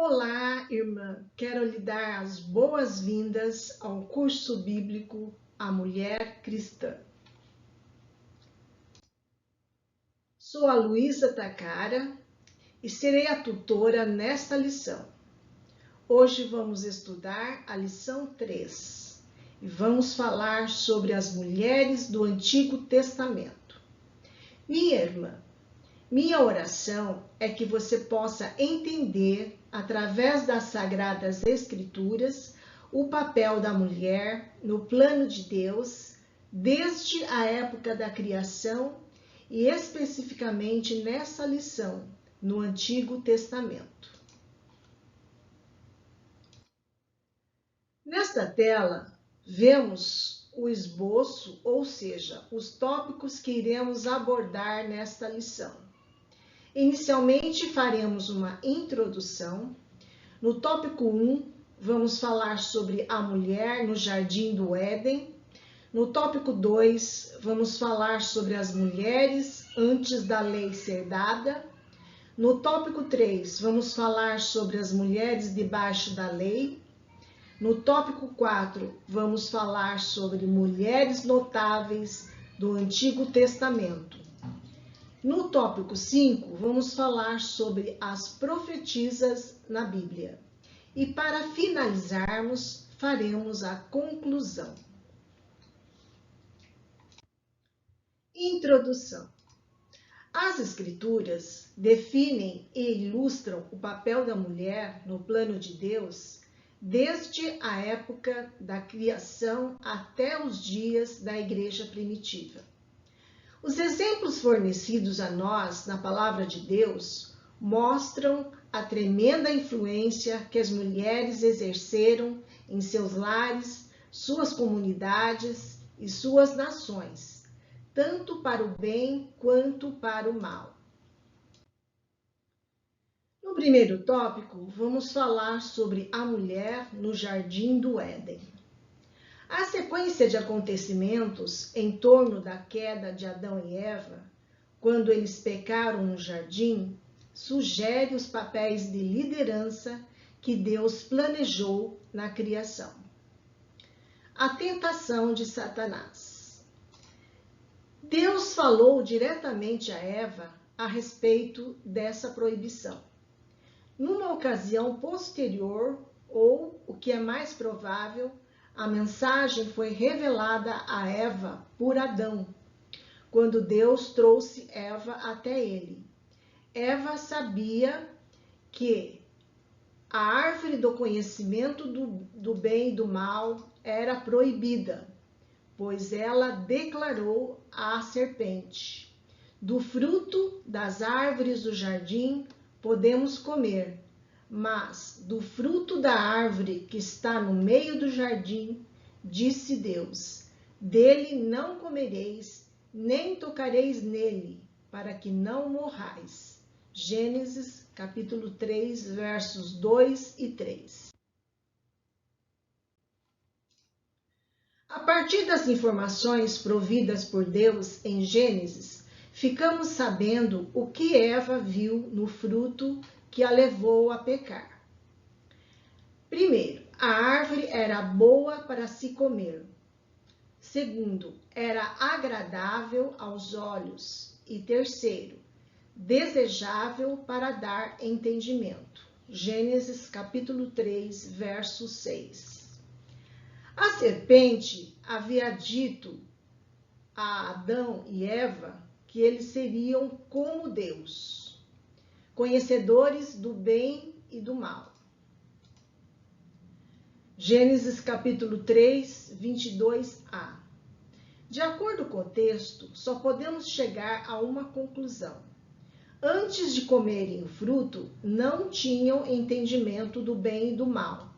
Olá, irmã. Quero lhe dar as boas-vindas ao curso bíblico A Mulher Cristã. Sou a Luísa Takara e serei a tutora nesta lição. Hoje vamos estudar a lição 3 e vamos falar sobre as mulheres do Antigo Testamento. Minha irmã, minha oração é que você possa entender, através das Sagradas Escrituras, o papel da mulher no plano de Deus, desde a época da criação e especificamente nessa lição, no Antigo Testamento. Nesta tela, vemos o esboço, ou seja, os tópicos que iremos abordar nesta lição. Inicialmente, faremos uma introdução. No tópico 1, vamos falar sobre a mulher no Jardim do Éden. No tópico 2, vamos falar sobre as mulheres antes da lei ser dada. No tópico 3, vamos falar sobre as mulheres debaixo da lei. No tópico 4, vamos falar sobre mulheres notáveis do Antigo Testamento. No tópico 5, vamos falar sobre as profetisas na Bíblia. E para finalizarmos, faremos a conclusão. Introdução. As Escrituras definem e ilustram o papel da mulher no plano de Deus desde a época da criação até os dias da Igreja primitiva. Os exemplos fornecidos a nós na Palavra de Deus mostram a tremenda influência que as mulheres exerceram em seus lares, suas comunidades e suas nações, tanto para o bem quanto para o mal. No primeiro tópico, vamos falar sobre a mulher no Jardim do Éden. A sequência de acontecimentos em torno da queda de Adão e Eva, quando eles pecaram no jardim, sugere os papéis de liderança que Deus planejou na criação. A tentação de Satanás. Deus falou diretamente a Eva a respeito dessa proibição. Numa ocasião posterior, ou o que é mais provável, a mensagem foi revelada a Eva por Adão, quando Deus trouxe Eva até ele. Eva sabia que a árvore do conhecimento do bem e do mal era proibida, pois ela declarou à serpente: do fruto das árvores do jardim podemos comer, mas do fruto da árvore que está no meio do jardim, disse Deus: dele não comereis, nem tocareis nele, para que não morrais. Gênesis, capítulo 3, versos 2 e 3. A partir das informações providas por Deus em Gênesis, ficamos sabendo o que Eva viu no fruto que a levou a pecar. Primeiro, a árvore era boa para se comer. Segundo, era agradável aos olhos. E terceiro, desejável para dar entendimento. Gênesis capítulo 3, verso 6. A serpente havia dito a Adão e Eva que eles seriam como Deus, conhecedores do bem e do mal. Gênesis capítulo 3, 22a. De acordo com o texto, só podemos chegar a uma conclusão. Antes de comerem o fruto, não tinham entendimento do bem e do mal.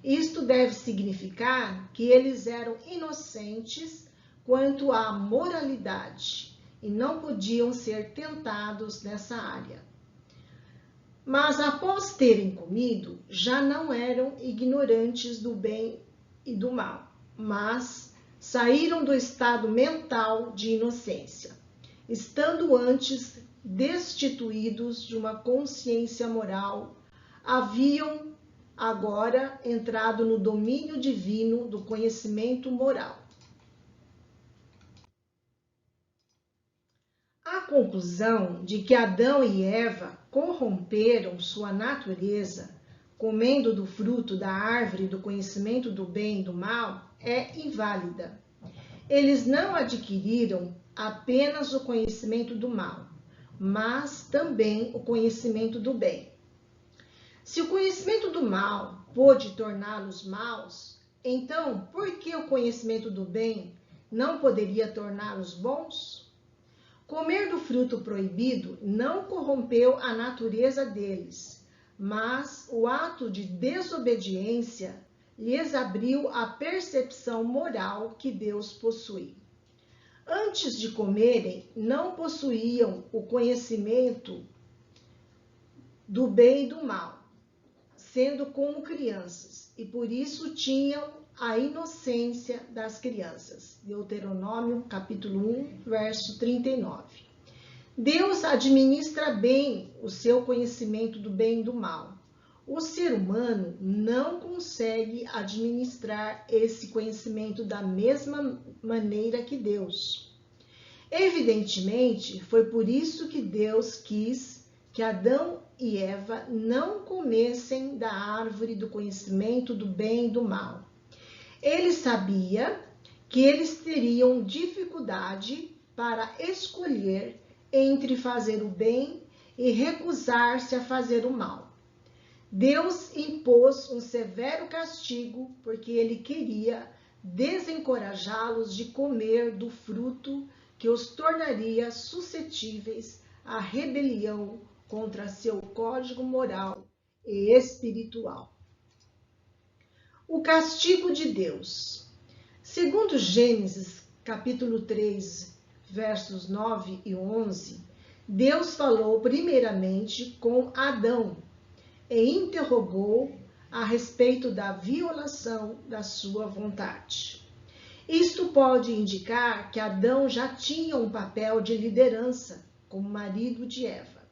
Isto deve significar que eles eram inocentes quanto à moralidade e não podiam ser tentados nessa área. Mas após terem comido, já não eram ignorantes do bem e do mal, mas saíram do estado mental de inocência, estando antes destituídos de uma consciência moral haviam agora entrado no domínio divino do conhecimento moral. A conclusão de que Adão e Eva corromperam sua natureza, comendo do fruto da árvore do conhecimento do bem e do mal, é inválida. Eles não adquiriram apenas o conhecimento do mal, mas também o conhecimento do bem. Se o conhecimento do mal pôde torná-los maus, então por que o conhecimento do bem não poderia torná-los bons? Comer do fruto proibido não corrompeu a natureza deles, mas o ato de desobediência lhes abriu a percepção moral que Deus possui. Antes de comerem, não possuíam o conhecimento do bem e do mal, sendo como crianças, e por isso tinham a inocência das crianças. Deuteronômio, capítulo 1, verso 39. Deus administra bem o seu conhecimento do bem e do mal. O ser humano não consegue administrar esse conhecimento da mesma maneira que Deus. Evidentemente, foi por isso que Deus quis que Adão e Eva não comessem da árvore do conhecimento do bem e do mal. Ele sabia que eles teriam dificuldade para escolher entre fazer o bem e recusar-se a fazer o mal. Deus impôs um severo castigo porque ele queria desencorajá-los de comer do fruto que os tornaria suscetíveis à rebelião contra seu código moral e espiritual. O castigo de Deus. Segundo Gênesis, capítulo 3, versos 9 e 11, Deus falou primeiramente com Adão e interrogou a respeito da violação da sua vontade. Isto pode indicar que Adão já tinha um papel de liderança como marido de Eva.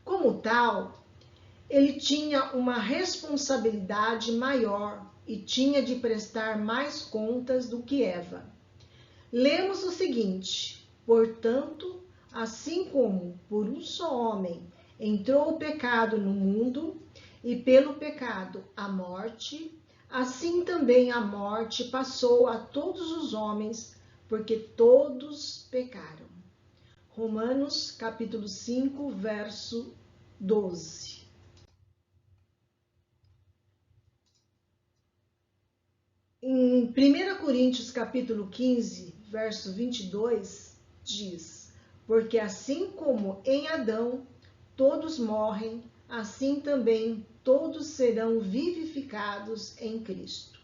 Como tal, ele tinha uma responsabilidade maior e tinha de prestar mais contas do que Eva. Lemos o seguinte: portanto, assim como por um só homem entrou o pecado no mundo, e pelo pecado a morte, assim também a morte passou a todos os homens, porque todos pecaram. Romanos, capítulo 5, verso 12. Em 1 Coríntios, capítulo 15, verso 22, diz: porque assim como em Adão todos morrem, assim também todos serão vivificados em Cristo.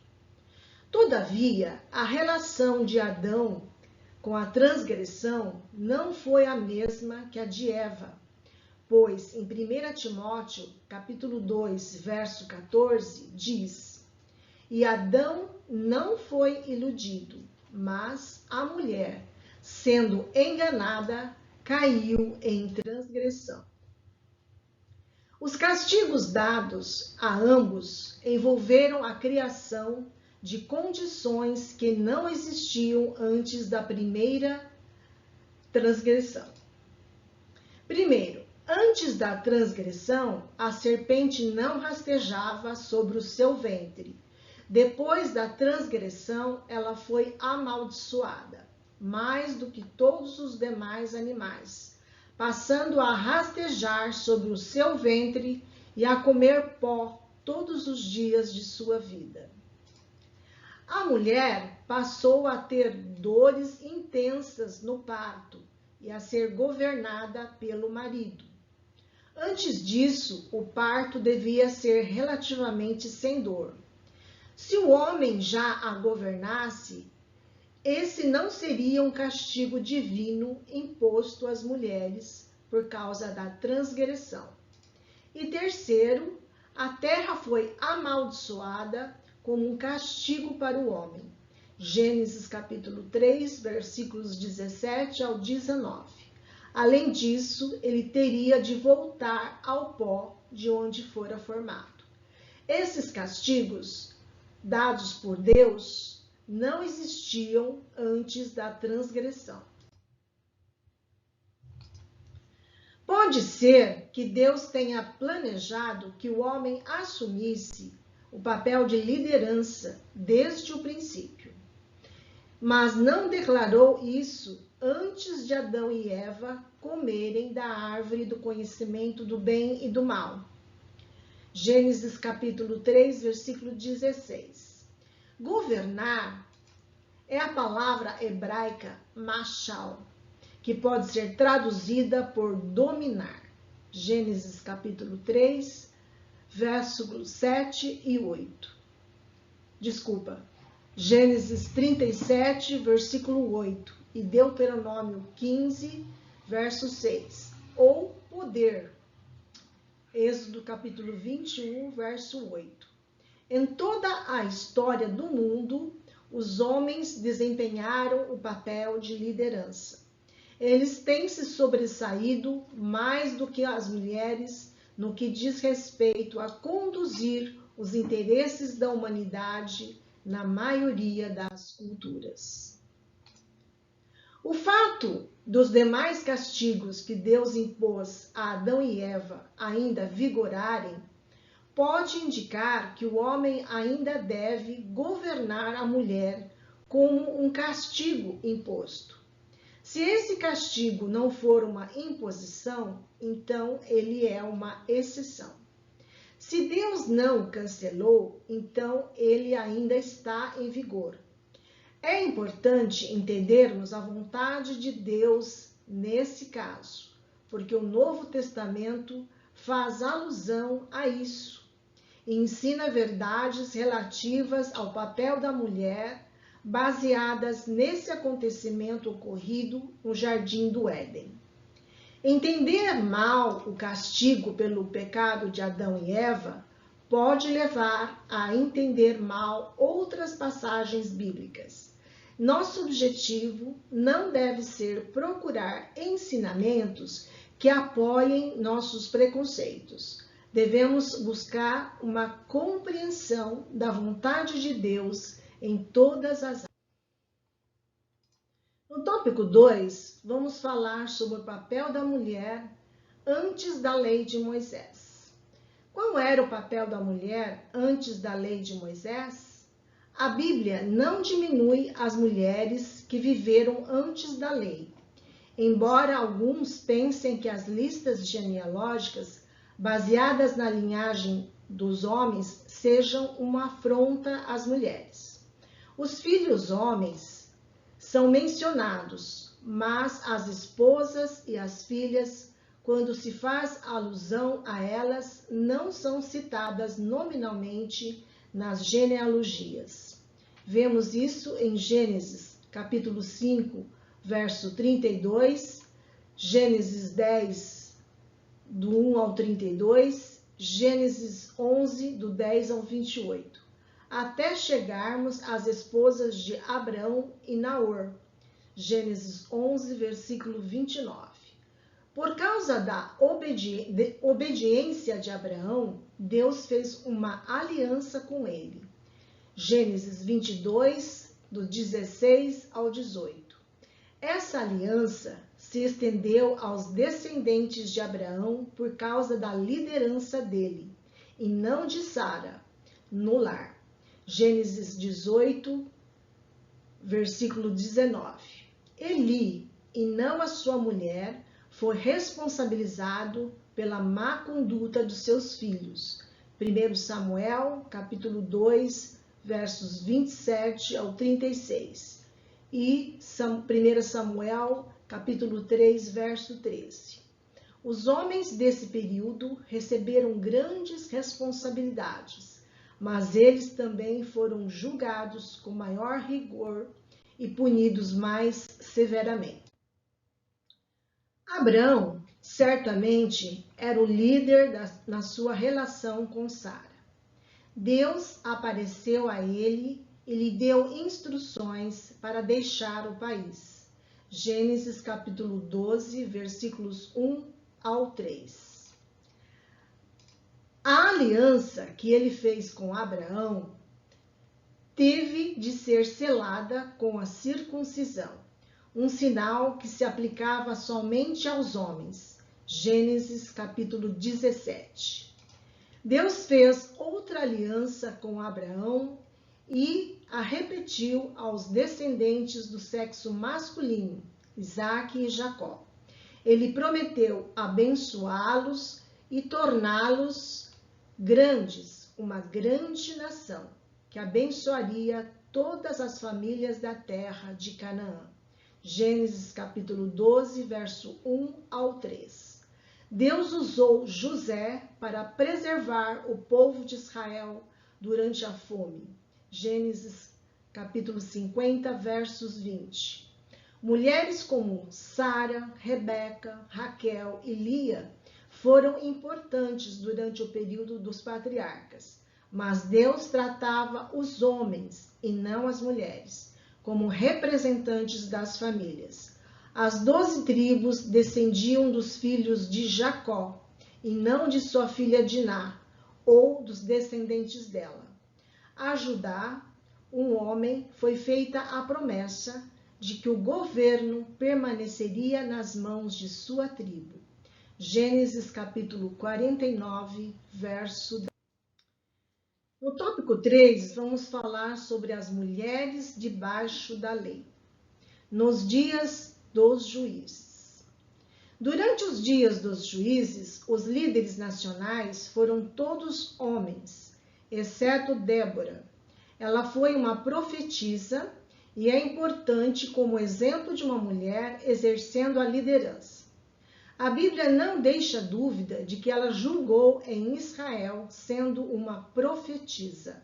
Todavia, a relação de Adão com a transgressão não foi a mesma que a de Eva, pois em 1 Timóteo, capítulo 2, verso 14, diz: e Adão não foi iludido, mas a mulher, sendo enganada, caiu em transgressão. Os castigos dados a ambos envolveram a criação de condições que não existiam antes da primeira transgressão. Primeiro, antes da transgressão, a serpente não rastejava sobre o seu ventre. Depois da transgressão, ela foi amaldiçoada, mais do que todos os demais animais, passando a rastejar sobre o seu ventre e a comer pó todos os dias de sua vida. A mulher passou a ter dores intensas no parto e a ser governada pelo marido. Antes disso, o parto devia ser relativamente sem dor. Se o homem já a governasse, esse não seria um castigo divino imposto às mulheres por causa da transgressão. E terceiro, a terra foi amaldiçoada como um castigo para o homem. Gênesis capítulo 3, versículos 17 ao 19. Além disso, ele teria de voltar ao pó de onde fora formado. Esses castigos, dados por Deus, não existiam antes da transgressão. Pode ser que Deus tenha planejado que o homem assumisse o papel de liderança desde o princípio, mas não declarou isso antes de Adão e Eva comerem da árvore do conhecimento do bem e do mal. Gênesis capítulo 3, versículo 16. Governar é a palavra hebraica mashal, que pode ser traduzida por dominar. Gênesis capítulo 3, versículos 7 e 8. Gênesis 37, versículo 8 e Deuteronômio 15, verso 6. Ou poder. Êxodo capítulo 21, verso 8. Em toda a história do mundo, os homens desempenharam o papel de liderança. Eles têm se sobressaído mais do que as mulheres no que diz respeito a conduzir os interesses da humanidade na maioria das culturas. O fato dos demais castigos que Deus impôs a Adão e Eva ainda vigorarem pode indicar que o homem ainda deve governar a mulher como um castigo imposto. Se esse castigo não for uma imposição, então ele é uma exceção. Se Deus não cancelou, então ele ainda está em vigor. É importante entendermos a vontade de Deus nesse caso, porque o Novo Testamento faz alusão a isso e ensina verdades relativas ao papel da mulher, baseadas nesse acontecimento ocorrido no Jardim do Éden. Entender mal o castigo pelo pecado de Adão e Eva pode levar a entender mal outras passagens bíblicas. Nosso objetivo não deve ser procurar ensinamentos que apoiem nossos preconceitos. Devemos buscar uma compreensão da vontade de Deus em todas as áreas. No tópico 2, vamos falar sobre o papel da mulher antes da lei de Moisés. Qual era o papel da mulher antes da lei de Moisés? A Bíblia não diminui as mulheres que viveram antes da lei, embora alguns pensem que as listas genealógicas baseadas na linhagem dos homens sejam uma afronta às mulheres. Os filhos homens são mencionados, mas as esposas e as filhas, quando se faz alusão a elas, não são citadas nominalmente nas genealogias. Vemos isso em Gênesis, capítulo 5, verso 32, Gênesis 10, do 1 ao 32, Gênesis 11, do 10 ao 28, até chegarmos às esposas de Abrão e Naor, Gênesis 11, versículo 29. Por causa da obediência de Abraão, Deus fez uma aliança com ele. Gênesis 22, do 16 ao 18. Essa aliança se estendeu aos descendentes de Abraão por causa da liderança dele, e não de Sara, no lar. Gênesis 18, versículo 19. Eli, e não a sua mulher, foi responsabilizado pela má conduta dos seus filhos. 1 Samuel, capítulo 2, versos 27 ao 36. E 1 Samuel, capítulo 3, verso 13. Os homens desse período receberam grandes responsabilidades, mas eles também foram julgados com maior rigor e punidos mais severamente. Abrão, certamente, era o líder na sua relação com Sara. Deus apareceu a ele e lhe deu instruções para deixar o país. Gênesis capítulo 12, versículos 1 ao 3. A aliança que ele fez com Abraão teve de ser selada com a circuncisão, um sinal que se aplicava somente aos homens. Gênesis capítulo 17. Deus fez outra aliança com Abraão e a repetiu aos descendentes do sexo masculino, Isaque e Jacó. Ele prometeu abençoá-los e torná-los grandes, uma grande nação, que abençoaria todas as famílias da terra de Canaã. Gênesis capítulo 12, verso 1 ao 3. Deus usou José para preservar o povo de Israel durante a fome. Gênesis capítulo 50, versos 20. Mulheres como Sara, Rebeca, Raquel e Lia foram importantes durante o período dos patriarcas, mas Deus tratava os homens e não as mulheres como representantes das famílias. As 12 tribos descendiam dos filhos de Jacó e não de sua filha Diná ou dos descendentes dela. A Judá, um homem, foi feita a promessa de que o governo permaneceria nas mãos de sua tribo. Gênesis capítulo 49, verso 10. No tópico 3, vamos falar sobre as mulheres debaixo da lei. Nos dias dos juízes. Durante os dias dos juízes, os líderes nacionais foram todos homens, exceto Débora. Ela foi uma profetisa e é importante como exemplo de uma mulher exercendo a liderança. A Bíblia não deixa dúvida de que ela julgou em Israel sendo uma profetisa.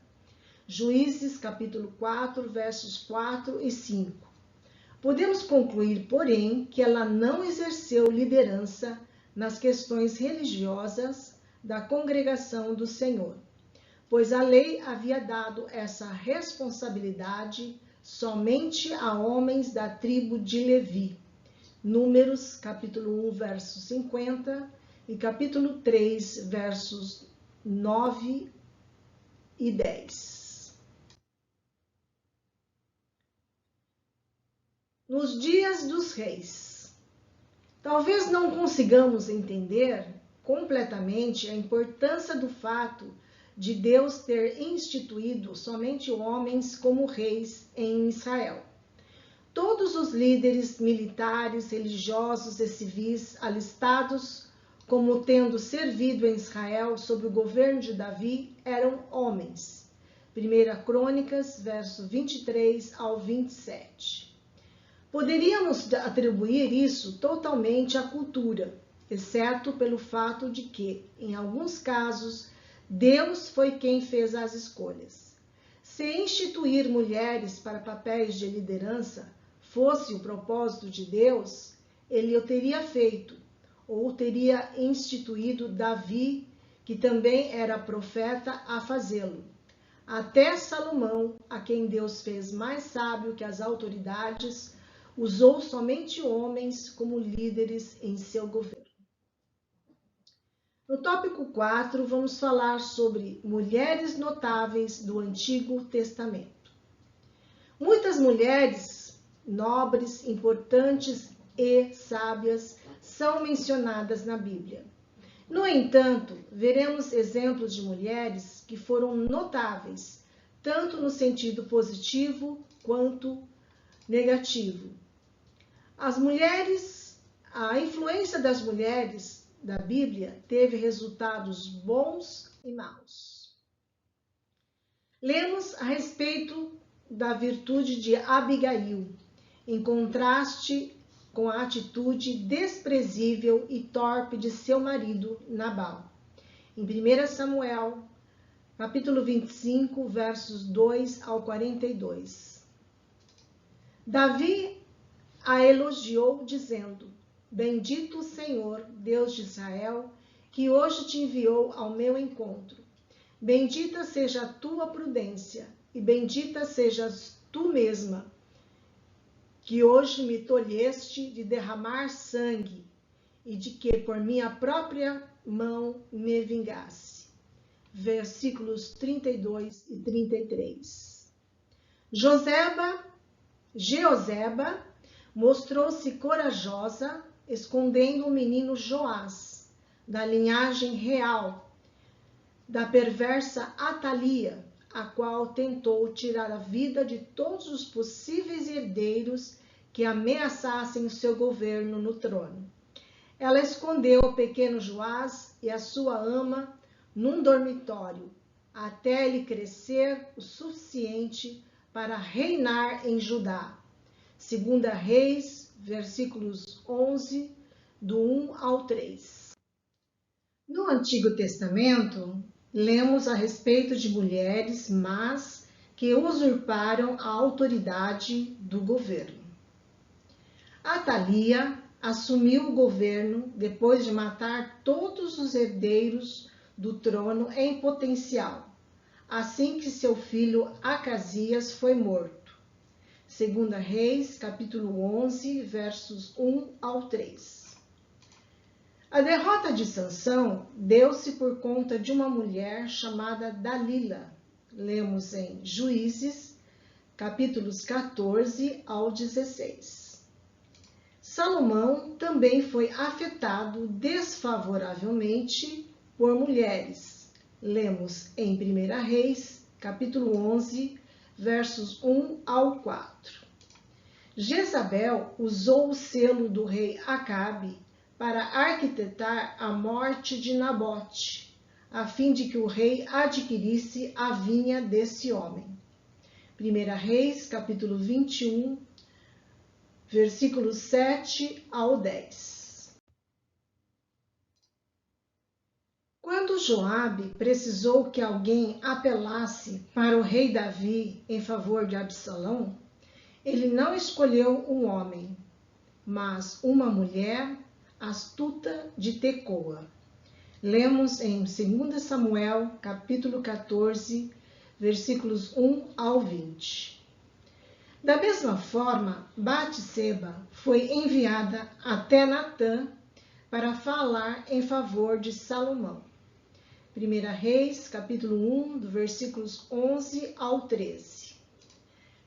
Juízes capítulo 4, versos 4 e 5. Podemos concluir, porém, que ela não exerceu liderança nas questões religiosas da congregação do Senhor, pois a lei havia dado essa responsabilidade somente a homens da tribo de Levi. Números, capítulo 1, verso 50 e capítulo 3, versos 9 e 10. Nos dias dos reis. Talvez não consigamos entender completamente a importância do fato de Deus ter instituído somente homens como reis em Israel. Todos os líderes militares, religiosos e civis alistados como tendo servido em Israel sob o governo de Davi eram homens. 1 Crônicas, verso 23 ao 27. Poderíamos atribuir isso totalmente à cultura, exceto pelo fato de que, em alguns casos, Deus foi quem fez as escolhas. Se instituir mulheres para papéis de liderança fosse o propósito de Deus, ele o teria feito, ou teria instituído Davi, que também era profeta, a fazê-lo. Até Salomão, a quem Deus fez mais sábio que as autoridades, usou somente homens como líderes em seu governo. No tópico 4, vamos falar sobre mulheres notáveis do Antigo Testamento. Muitas mulheres nobres, importantes e sábias são mencionadas na Bíblia. No entanto, veremos exemplos de mulheres que foram notáveis, tanto no sentido positivo quanto negativo. A influência das mulheres da Bíblia teve resultados bons e maus. Lemos a respeito da virtude de Abigail, em contraste com a atitude desprezível e torpe de seu marido Nabal. Em 1 Samuel, capítulo 25, versos 2 ao 42. Davi a elogiou, dizendo: Bendito o Senhor, Deus de Israel, que hoje te enviou ao meu encontro. Bendita seja a tua prudência, e bendita sejas tu mesma, que hoje me tolheste de derramar sangue, e de que por minha própria mão me vingasse. Versículos 32 e 33. Jeoseba mostrou-se corajosa, escondendo o menino Joás, da linhagem real, da perversa Atalia, a qual tentou tirar a vida de todos os possíveis herdeiros que ameaçassem o seu governo no trono. Ela escondeu o pequeno Joás e a sua ama num dormitório, até ele crescer o suficiente para reinar em Judá. 2 Reis, versículos 11, do 1 ao 3. No Antigo Testamento, lemos a respeito de mulheres más que usurparam a autoridade do governo. Atalia assumiu o governo depois de matar todos os herdeiros do trono em potencial, assim que seu filho Acasias foi morto. 2 Reis, capítulo 11, versos 1 ao 3. A derrota de Sansão deu-se por conta de uma mulher chamada Dalila. Lemos em Juízes, capítulos 14 ao 16. Salomão também foi afetado desfavoravelmente por mulheres. Lemos em 1 Reis, capítulo 11, versos 1 ao 4. Jezabel usou o selo do rei Acabe para arquitetar a morte de Nabote, a fim de que o rei adquirisse a vinha desse homem. 1 Reis, capítulo 21, versículos 7 ao 10. Quando Joabe precisou que alguém apelasse para o rei Davi em favor de Absalão, ele não escolheu um homem, mas uma mulher astuta de Tecoa. Lemos em 2 Samuel, capítulo 14, versículos 1 ao 20. Da mesma forma, Batseba foi enviada até Natã para falar em favor de Salomão. 1 Reis, capítulo 1, do versículos 11 ao 13.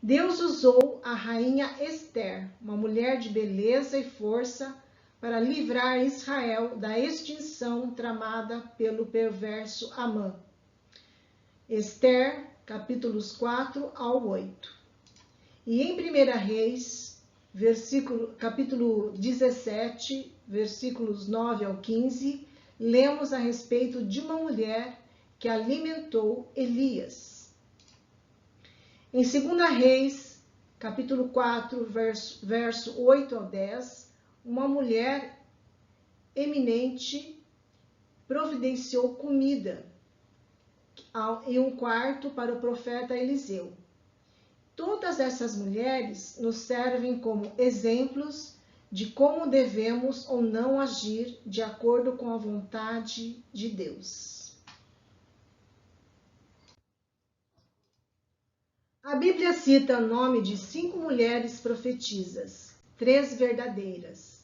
Deus usou a rainha Ester, uma mulher de beleza e força, para livrar Israel da extinção tramada pelo perverso Amã. Ester, capítulos 4 ao 8. E em 1 Reis, capítulo 17, versículos 9 ao 15, lemos a respeito de uma mulher que alimentou Elias. Em 2 Reis, capítulo 4, verso 8 ao 10, uma mulher eminente providenciou comida e um quarto para o profeta Eliseu. Todas essas mulheres nos servem como exemplos de como devemos ou não agir de acordo com a vontade de Deus. A Bíblia cita o nome de 5 mulheres profetisas, 3 verdadeiras.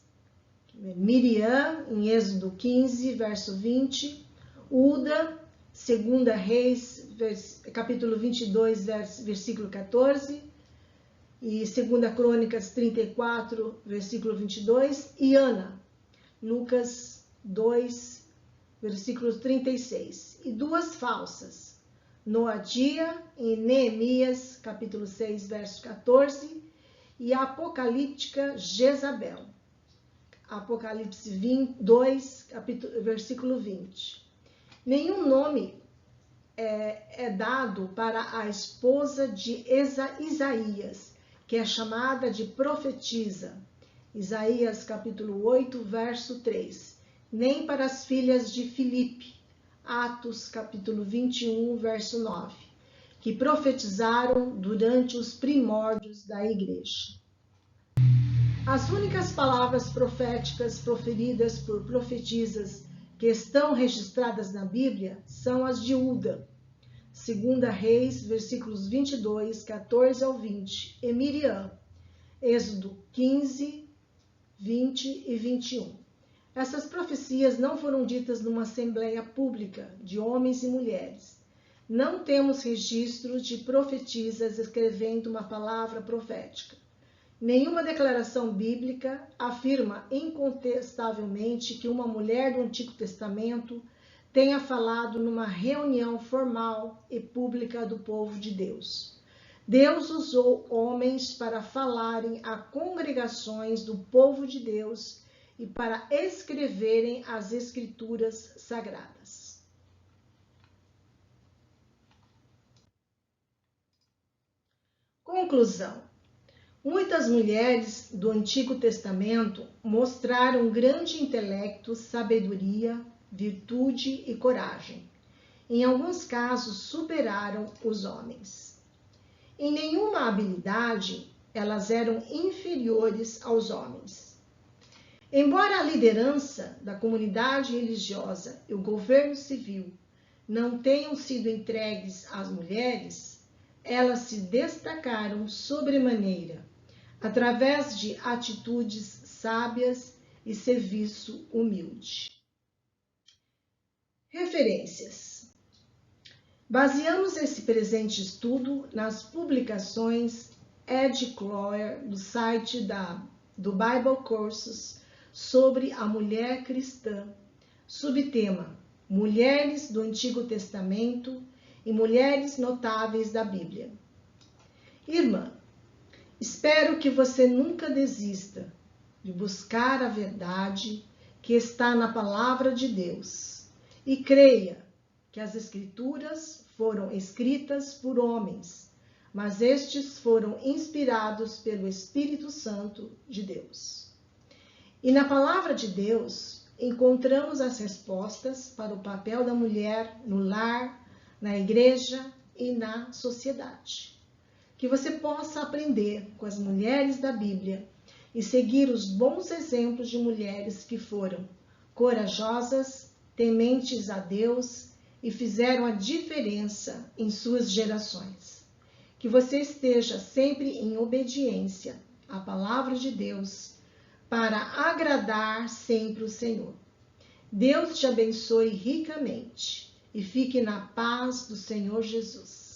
Miriam, em Êxodo 15, verso 20, Uda, 2 Reis, capítulo 22, versículo 14, e 2 Crônicas 34, versículo 22, e Ana, Lucas 2, versículo 36, e 2 falsas, Noadia, em Neemias, capítulo 6, verso 14, e a apocalíptica Jezabel, Apocalipse 2, versículo 20. Nenhum nome é dado para a esposa de Isaías, que é chamada de profetisa. Isaías capítulo 8, verso 3. Nem para as filhas de Filipe. Atos capítulo 21, verso 9. Que profetizaram durante os primórdios da igreja. As únicas palavras proféticas proferidas por profetisas que estão registradas na Bíblia são as de Uda, 2 Reis, versículos 22, 14 ao 20, e Miriam, Êxodo 15, 20 e 21. Essas profecias não foram ditas numa assembleia pública de homens e mulheres. Não temos registros de profetisas escrevendo uma palavra profética. Nenhuma declaração bíblica afirma incontestavelmente que uma mulher do Antigo Testamento tenha falado numa reunião formal e pública do povo de Deus. Deus usou homens para falarem a congregações do povo de Deus e para escreverem as Escrituras Sagradas. Conclusão. Muitas mulheres do Antigo Testamento mostraram grande intelecto, sabedoria, virtude e coragem. Em alguns casos, superaram os homens. Em nenhuma habilidade, elas eram inferiores aos homens. Embora a liderança da comunidade religiosa e o governo civil não tenham sido entregues às mulheres, elas se destacaram sobremaneira, através de atitudes sábias e serviço humilde. Referências. Baseamos esse presente estudo nas publicações Ed Cloyer, do site do Bible Courses, sobre a mulher cristã, subtema Mulheres do Antigo Testamento e Mulheres Notáveis da Bíblia. Irmã, espero que você nunca desista de buscar a verdade que está na Palavra de Deus e creia que as Escrituras foram escritas por homens, mas estes foram inspirados pelo Espírito Santo de Deus. E na Palavra de Deus encontramos as respostas para o papel da mulher no lar, na igreja e na sociedade. Que você possa aprender com as mulheres da Bíblia e seguir os bons exemplos de mulheres que foram corajosas, tementes a Deus e fizeram a diferença em suas gerações. Que você esteja sempre em obediência à palavra de Deus para agradar sempre o Senhor. Deus te abençoe ricamente e fique na paz do Senhor Jesus.